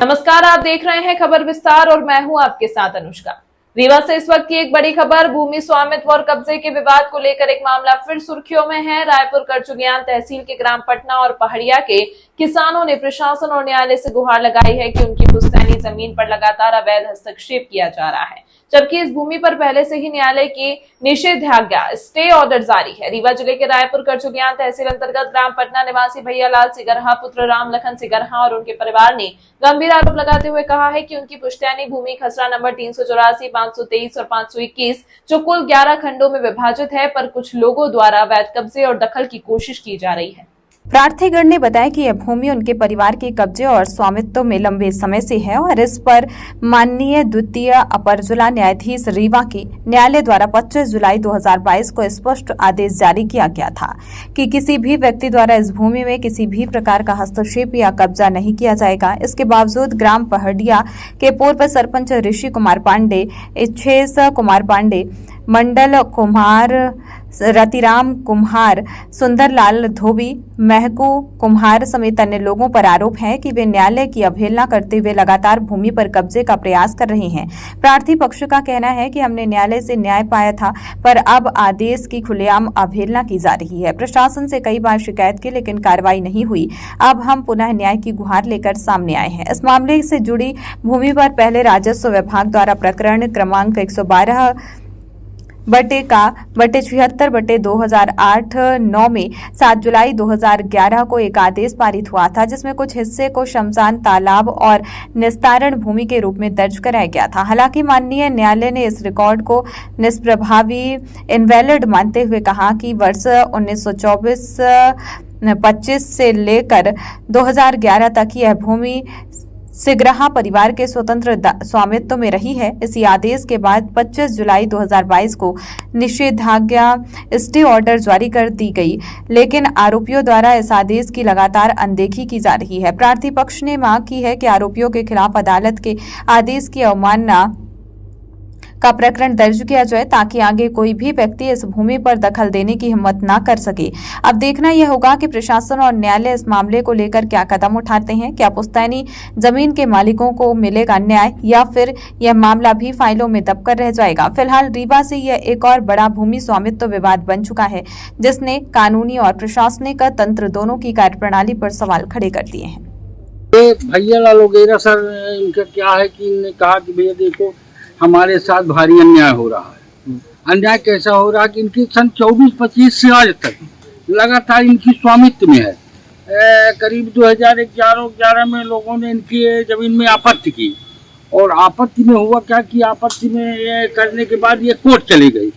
नमस्कार, आप देख रहे हैं खबर विस्तार और मैं हूं आपके साथ अनुष्का। रीवा से इस वक्त की एक बड़ी खबर। भूमि स्वामित्व और कब्जे के विवाद को लेकर एक मामला फिर सुर्खियों में है। रायपुर करचुगियान तहसील के ग्राम पटना और पहाड़िया के किसानों ने प्रशासन और न्यायालय से गुहार लगाई है कि उनकी पुश्तैनी जमीन पर लगातार अवैध हस्तक्षेप किया जा रहा है, जबकि इस भूमि पर पहले से ही न्यायालय की निषेधाज्ञा स्टे ऑर्डर जारी है। रीवा जिले के रायपुर करचुगियान तहसील अंतर्गत ग्राम पटना निवासी भैयालाल सिगरहा पुत्र राम लखन सिगरहा और उनके परिवार ने गंभीर आरोप लगाते हुए कहा है कि उनकी पुश्तैनी भूमि खसरा नंबर 384, 523 और 521 जो कुल 11 खंडों में विभाजित है, पर कुछ लोगों द्वारा अवैध कब्जे और दखल की कोशिश की जा रही है। प्रार्थीगण ने बताया कि यह भूमि उनके परिवार के कब्जे और स्वामित्व में लंबे समय से है और इस पर माननीय द्वितीय अपर जिला न्यायाधीश रीवा के न्यायालय द्वारा 25 जुलाई 2022 को स्पष्ट आदेश जारी किया गया था कि किसी भी व्यक्ति द्वारा इस भूमि में किसी भी प्रकार का हस्तक्षेप या कब्जा नहीं किया जाएगा। इसके बावजूद ग्राम पहाड़िया के पूर्व सरपंच ऋषि कुमार पांडे, इच्छेश कुमार पांडे, मंडल कुमार, रतिराम कुम्हार, सुंदरलाल धोबी, महकू कुम्हार समेत अन्य लोगों पर आरोप है कि वे न्यायालय की अवहेलना करते हुए लगातार भूमि पर कब्जे का प्रयास कर रहे हैं। प्रार्थी पक्ष का कहना है कि हमने न्यायालय से न्याय पाया था, पर अब आदेश की खुलेआम अवहेलना की जा रही है। प्रशासन से कई बार शिकायत की, लेकिन कार्रवाई नहीं हुई। अब हम पुनः न्याय की गुहार लेकर सामने आए हैं। इस मामले से जुड़ी भूमि पर पहले राजस्व विभाग द्वारा प्रकरण क्रमांक 112 बटे 76 बटे 2008-9 में 7 जुलाई 2011 को एक आदेश पारित हुआ था, जिसमें कुछ हिस्से को शमशान, तालाब और निस्तारण भूमि के रूप में दर्ज कराया गया था। हालांकि माननीय न्यायालय ने इस रिकॉर्ड को निष्प्रभावी इनवैलिड मानते हुए कहा कि वर्ष 1924-25 से लेकर 2011 तक यह भूमि सिगरहा परिवार के स्वतंत्र स्वामित्व में रही है। इसी आदेश के बाद 25 जुलाई 2022 को निषेधाज्ञा स्टे ऑर्डर जारी कर दी गई, लेकिन आरोपियों द्वारा इस आदेश की लगातार अनदेखी की जा रही है। प्रार्थी पक्ष ने मांग की है कि आरोपियों के खिलाफ अदालत के आदेश की अवमानना का प्रकरण दर्ज किया जाए, ताकि आगे कोई भी व्यक्ति इस भूमि पर दखल देने की हिम्मत न कर सके। अब देखना यह होगा कि प्रशासन और न्यायालय इस मामले को लेकर क्या कदम उठाते हैं। क्या पुश्तैनी जमीन के मालिकों को मिलेगा न्याय, या फिर यह मामला भी फाइलों में दबकर रह जाएगा। फिलहाल रीवा से यह एक और बड़ा भूमि स्वामित्व विवाद बन चुका है, जिसने कानूनी और प्रशासनिक तंत्र दोनों की कार्यप्रणाली पर सवाल खड़े कर दिए हैं। भैयालाल वगैरह सर, इनका क्या है कि इन्होंने कहा कि भैया देखो हमारे साथ भारी अन्याय हो रहा है। अन्याय कैसा हो रहा है कि इनकी सन 24-25 से आज तक लगातार इनकी स्वामित्व में है। करीब 2011 में लोगों ने इनकी जमीन में आपत्ति की, और आपत्ति में हुआ क्या कि आपत्ति में करने के बाद ये कोर्ट चली गई।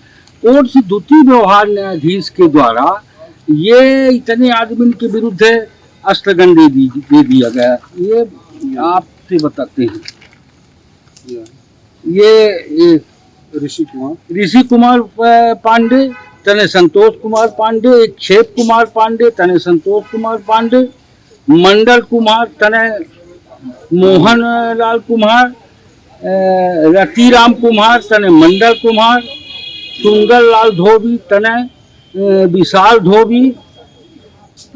कोर्ट से द्वितीय व्यवहार न्यायाधीश के द्वारा ये इतने आदमी के विरुद्ध स्थगन दे दिया गया। ये आपसे बताते हैं, ये ऋषि कुमार पांडे तने संतोष कुमार पांडे, एक क्षेप कुमार पांडे तने संतोष कुमार पांडे, मंडल कुमार तने मोहन लाल कुमार, रतिराम कुमार तने मंडल कुमार, सुंदर लाल धोबी तने विशाल धोबी,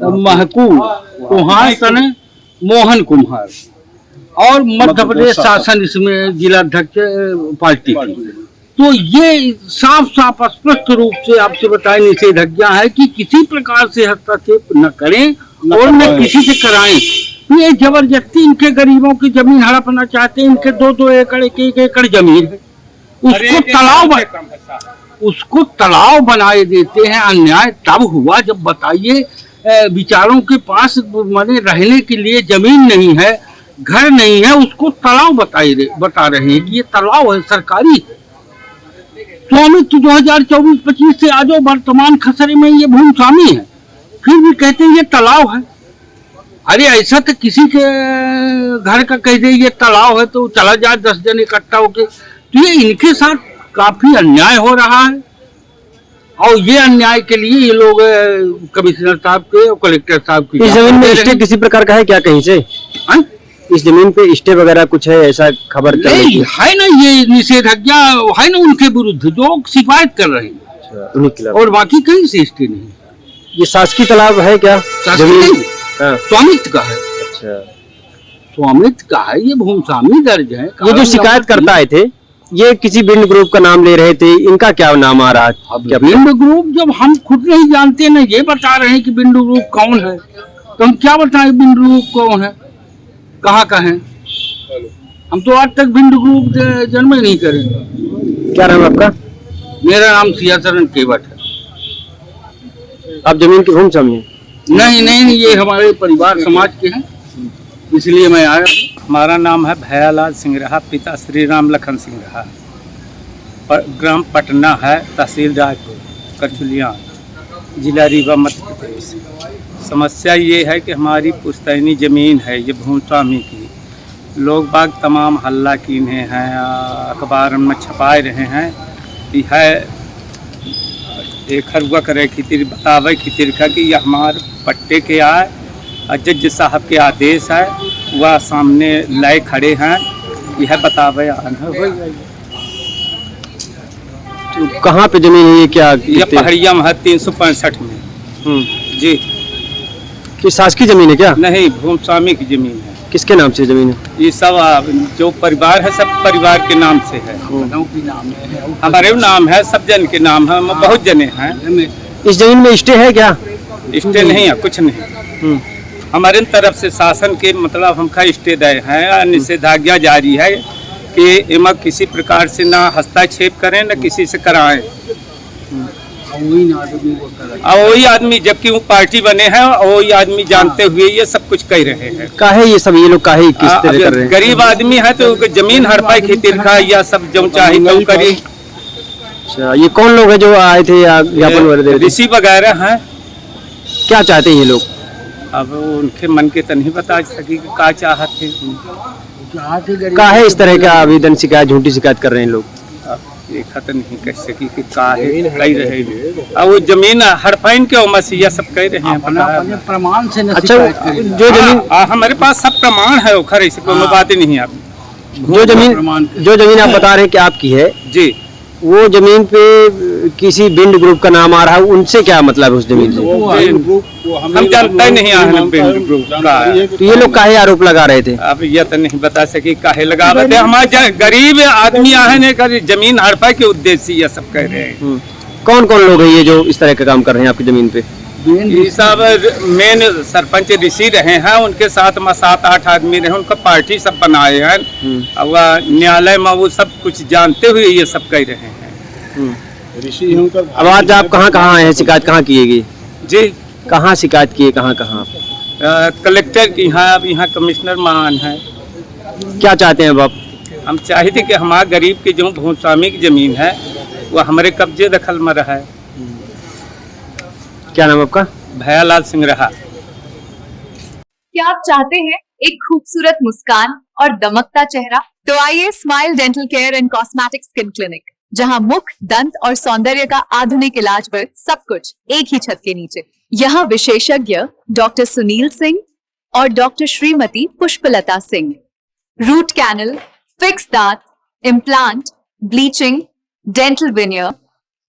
महकू कुमार तने मोहन कुमार, और मध्य प्रदेश शासन इसमें जिलाध्यक्ष पार्टी की। तो ये साफ साफ स्पष्ट रूप से आपसे बताए निषेधाज्ञा है कि किसी प्रकार से हस्तक्षेप न करें और न किसी से कराएं। ये जबरदस्ती इनके गरीबों की जमीन हड़पना चाहते हैं। इनके 2-2 एकड़ 1-1 एकड़ जमीन है, उसको तालाब बनाए देते हैं। अन्याय तब हुआ जब बताइए विचारों के पास माने रहने के लिए जमीन नहीं है, घर नहीं है, उसको तालाब बता रहे हैं कि ये तालाब है, सरकारी है। स्वामित्व 2024-25 से आज वर्तमान खसरे में ये भूमि स्वामी है, फिर भी कहते हैं ये तालाब है। अरे ऐसा तो किसी के घर का कह दे ये तालाब है तो चला जाए 10 जन इकट्ठा होके। तो ये इनके साथ काफी अन्याय हो रहा है, और ये अन्याय के लिए ये लोग कमिश्नर साहब के और कलेक्टर साहब की। इस जमीन में स्टे किसी प्रकार का है क्या कहीं से? इस जमीन पे स्टे वगैरह कुछ है, ऐसा खबर नहीं है ना? ये निषेधाज्ञा है ना उनके विरुद्ध जो शिकायत कर रहे हैं, और बाकी कहीं से स्टे नहीं। ये शासकीय तालाब है क्या? स्वामित्व का है। अच्छा, स्वामित्व का है, ये भूमस्वामी दर्ज है। ये जो शिकायत करता आए थे, ये किसी बिंड ग्रुप का नाम ले रहे थे, इनका क्या नाम आ रहा है? अब बिंदु ग्रुप जब हम खुद नहीं जानते ना, ये बता रहे हैं कि बिंदु ग्रुप कौन है, तो हम क्या बताएं बिंदु ग्रुप कौन है, कहाँ का है? हम तो आज तक बिंदु ग्रुप जन्म ही नहीं करें। क्या नाम है आपका? मेरा नाम सियाचरण केवट है। आप जमीन के भूमस्वामी हैं? नहीं, ये हमारे परिवार समाज के हैं, इसलिए मैं आया। हमारा नाम है भयालाल सिंह रहा, पिता श्री राम लखन सिंह रहा, ग्राम पटना है, तहसील रायपुर, करचुलियान, जिला रीवा, मध्य प्रदेश। समस्या ये है कि हमारी पुश्तैनी ज़मीन है, ये भूमस्वामी की। लोग बाग तमाम हल्ला कीने हैं, अखबार में छपाए रहे हैं, यह एक हरुआ करे खितिर बतावे खितिर का कि यह हमारे पट्टे के आए, जज साहब के आदेश है, वह सामने लाए खड़े हैं, यह बतावे तो कहाँ पे जमीन है ये? क्या यह पहाड़िया में है 365 में। जी, कि शासकीय जमीन है क्या? नहीं, भूमस्वामी की जमीन है। किसके नाम से जमीन है? ये सब जो परिवार है, सब परिवार के नाम से है। हमारे नाम है, सब जन के नाम है, बहुत जने हैं। इस जमीन में स्टे है क्या? स्टे नहीं है, कुछ नहीं। हमारे तरफ से शासन के मतलब हमका स्टे दे हैं, निषेधाज्ञा जारी है कि इमा किसी प्रकार से ना हस्तक्षेप करें, ना किसी से कराएं। वही आदमी, जबकि वो पार्टी बने हैं, वही आदमी जानते हुए ये सब कुछ कह रहे हैं। काहे ये सब, ये लोग काहे किस तरह कर रहे हैं? गरीब आदमी है तो जमीन हड़पाई खेती रखा, या सब जो चाहे तो करी। अच्छा, ये कौन लोग हैं जो आए थे ज्ञापन वगैरह? ऋषि वगैरह हैं। क्या चाहते हैं ये लोग? अब उनके मन के तो नहीं बता सकी कि क्या चाहते थे। काहे इस तरह का आवेदन, शिकायत, झूठी शिकायत कर रहे हैं लोग? ये खत्म नहीं कह सकी कि काहे कह रहे हैं। अब वो जमीन हड़पाइन के मसीहा सब कह रहे हैं प्रमाण से। अच्छा, जो जमीन हमारे पास सब प्रमाण है, खैर ऐसी कोई बात ही नहीं है। जो जमीन आप बता रहे हैं कि आपकी है जी, वो जमीन पे किसी बिंड ग्रुप का नाम आ रहा है, उनसे क्या मतलब है उस जमीन से? हम जानते ही नहीं है बिंड ग्रुप का। तो ये लोग काहे आरोप लगा रहे थे? अब यह तो नहीं बता सकी काहे लगा रहे थे। हमारे गरीब आदमी आए कर जमीन हड़पा के उद्देश्य से यह सब कह रहे हैं। कौन कौन लोग हैं ये जो इस तरह का काम कर रहे हैं आपकी जमीन पे? ये सब मेन सरपंच ऋषि रहे हैं, उनके साथ में 7-8 आदमी रहे, उनका पार्टी सब बनाए हैं। अब न्यायालय में वो सब कुछ जानते हुए ये सब कह रहे हैं। ऋषि अब आज आप कहाँ आए हैं? शिकायत कहाँ किएगी जी? कहाँ शिकायत किए, कहाँ? कलेक्टर की यहाँ, अब यहाँ कमिश्नर मान है। क्या चाहते हैं अब आप? हम चाहते कि हमारे गरीब की जो भूमस्वामी की जमीन है वो हमारे कब्जे दखल में रहा है। क्या नाम आपका? भयालाल सिंह रहा। क्या आप चाहते हैं एक खूबसूरत मुस्कान और दमकता चेहरा? तो आइए smile dental care and cosmetic skin clinic, जहां मुख, दंत और सौंदर्य का आधुनिक इलाज वर्ग सब कुछ एक ही छत के नीचे। यहाँ विशेषज्ञ डॉक्टर सुनील सिंह और doctor Shrimati Pushpalata Singh. Root canal, fix दांत, इम्प्लांट, ब्लीचिंग, डेंटल विनियर,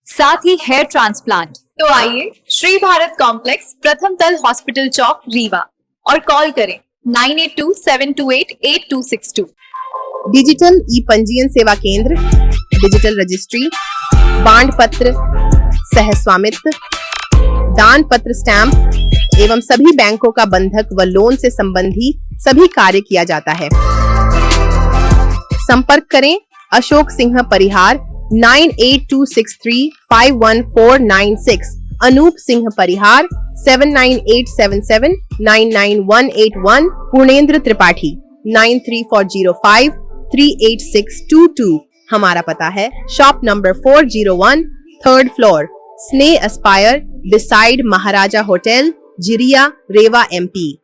साथ ही हेयर ट्रांसप्लांट। तो आइए श्री भारत कॉम्प्लेक्स, प्रथम तल, हॉस्पिटल चौक, रीवा, और कॉल करें 9827288262। डिजिटल ई पंजीयन सेवा केंद्र, डिजिटल रजिस्ट्री, बांड पत्र, सह स्वामित्व, दान पत्र, स्टैंप एवं सभी बैंकों का बंधक व लोन से संबंधी सभी कार्य किया जाता है। संपर्क करें अशोक सिंह परिहार 9826351496, अनूप सिंह परिहार 7987799181, पूर्णेंद्र त्रिपाठी 9340538622। हमारा पता है शॉप नंबर 401, 3rd फ्लोर, स्नेह एस्पायर, बिसाइड महाराजा होटल, जिरिया, रेवा, MP।